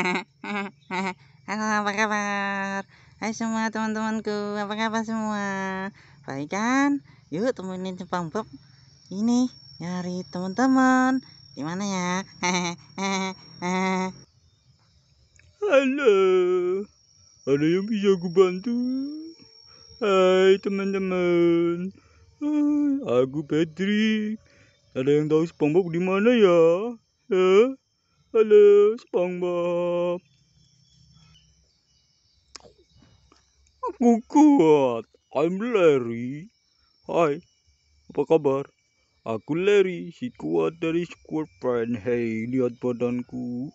Halo, apa kabar? Hai semua teman-temanku, apa kabar semua? Baik kan? Yuk temenin SpongeBob ini nyari teman-teman. Di mana ya? Halo, ada yang bisa aku bantu? Hai teman-teman, aku Patrick. Ada yang tahu SpongeBob di mana ya? Halo SpongeBob. Aku kuat. I'm Larry. Hai, apa kabar? Aku Larry, si kuat dari SquarePants. Hei, lihat badanku.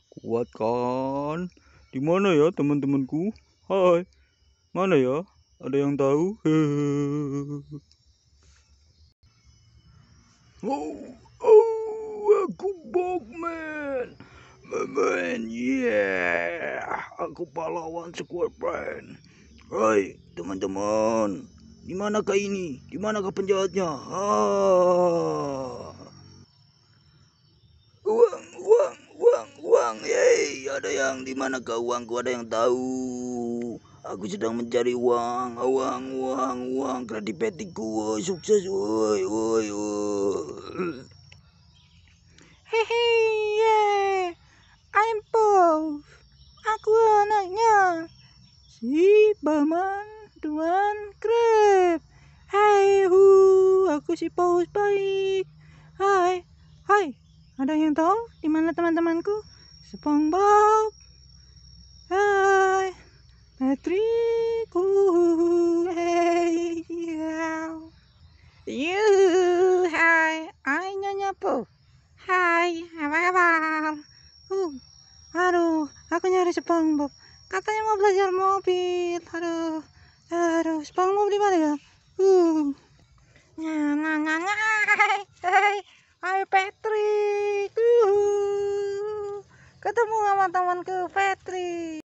Kuat kan? Di mana ya teman-temanku? Hai. Mana ya? Ada yang tahu? Aku Bogman. Aku pahlawan SquarePants. Hai, teman-teman. Di manakah ini? Di manakah penjahatnya? Uang. Yeay, ada yang di manakah uangku? Ada yang tahu? Aku sedang mencari uang. Kredipetikku, woi, sukses, woi. Hehe, yeah. I'm Paul. Aku anaknya si Paman Tuan Krab. Hai, aku si Paus baik. Hai, ada yang tahu di mana teman-temanku? SpongeBob. Hai, Patrick. Hey, hai, Nyonya Po. Hai, apa kabar? Aduh, aku nyari SpongeBob. Katanya mau belajar mobil. Aduh, SpongeBob di mana ya? Hai Patrick. Ketemu sama temanku Patrick.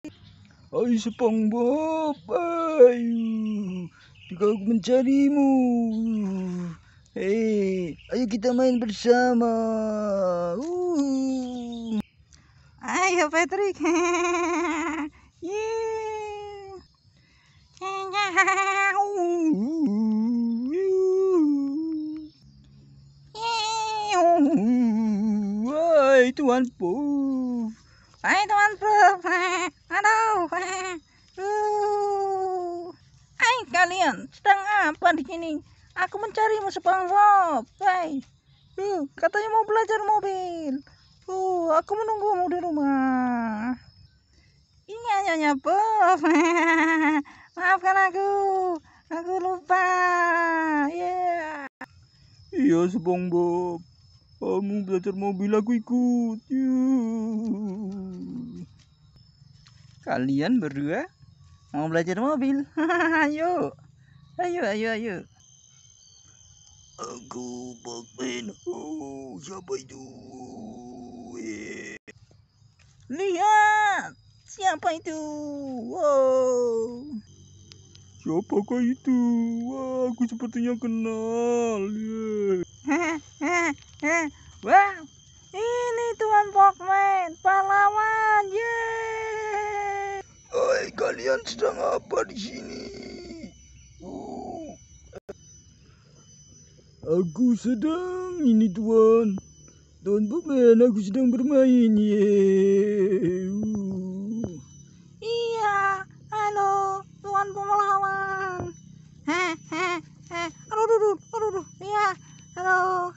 Hai SpongeBob, ayo, jika aku mencarimu. Hei, ayo kita main bersama. Ayo Patrick. Hai Tuan Puff. Hai Tuan Puff. Aduh. Hai kalian, sedang apa di sini? Aku mencarimu SpongeBob. Hai. Katanya mau belajar mobil. Aku menunggumu di rumah. Iya Nyonya Puff. Maafkan aku. Aku lupa. Yeah. Iya SpongeBob. Kamu belajar mobil, aku ikut. Kalian berdua mau belajar mobil? Ayo. Aku Bugman. Siapa itu? Lihat, siapa itu? Wow. Siapakah itu? Wah, aku sepertinya kenal. Wow, ini Tuan Bogman, pahlawan. Yeay. Hai, kalian sedang apa di sini? Aku sedang ini Tuan Bogman, aku sedang bermain. Iya, halo, Tuan pahlawan. Aduh, iya, halo,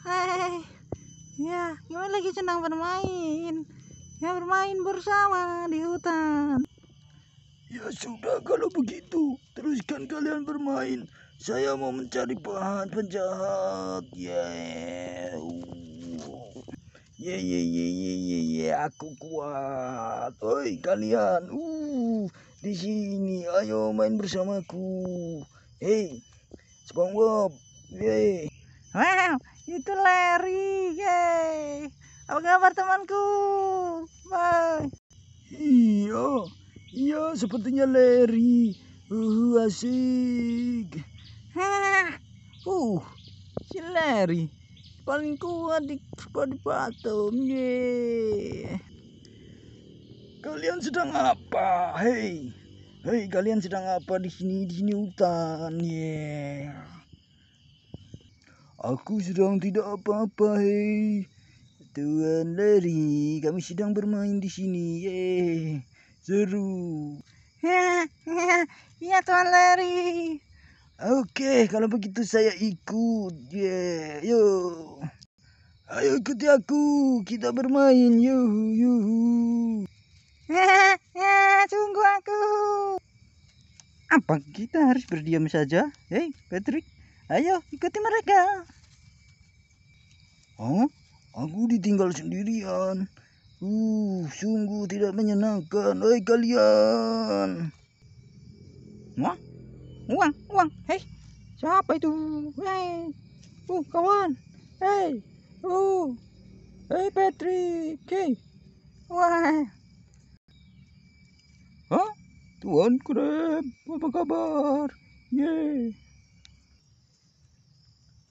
ya, gimana lagi senang bermain? Ya, bermain bersama di hutan. Ya sudah, kalau begitu teruskan kalian bermain. Saya mau mencari bahan penjahat. Aku kuat. Oi kalian, di sini, ayo main bersamaku. Hei, SpongeBob, Wow, itu Larry. Yeay. Apa kabar temanku? Bye. Iya, sepertinya Larry. Asik. Si Larry paling kuat di Bottom. Yeay. kalian sedang apa? Hei, kalian sedang apa di sini hutan? Aku sedang tidak apa-apa, hei. Tuan Larry, kami sedang bermain di sini. Seru. Iya Tuan Larry. Oke, kalau begitu saya ikut. Yuk. Ayo ikuti aku, kita bermain. Yuhu. Tunggu aku. Apa kita harus berdiam saja? Hei, Patrick, ayo ikuti mereka. Hah? Aku ditinggal sendirian. Sungguh tidak menyenangkan. Hei kalian. Wah, uang. Hei, siapa itu? Hei, kawan. Hei, hei Patrick. Hei, wah. Hah? Tuan Crab, apa kabar?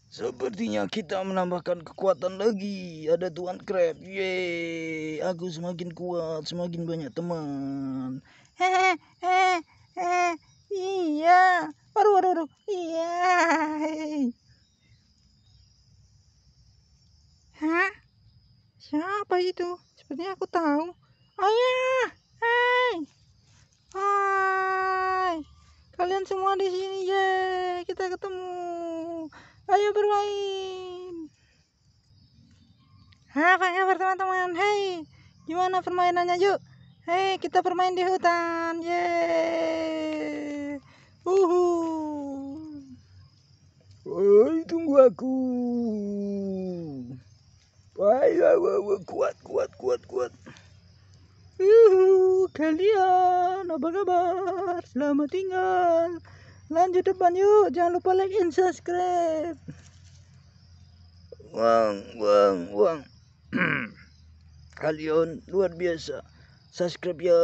Sepertinya kita menambahkan kekuatan lagi. Ada Tuan Crab. Aku semakin kuat, semakin banyak teman. Iya. Waduh. Iya. Hah? Siapa itu? Sepertinya aku tahu. Ayah. Hai. Kalian semua di sini, kita ketemu. Ayo bermain. Apa kabar teman-teman? Hei, gimana permainannya? Yuk. Hei, kita bermain di hutan. Hei, tunggu aku. Kuat. Kalian apa kabar? Selamat tinggal. Lanjut depan yuk. Jangan lupa like and subscribe. Uang. Kalian luar biasa. Subscribe ya.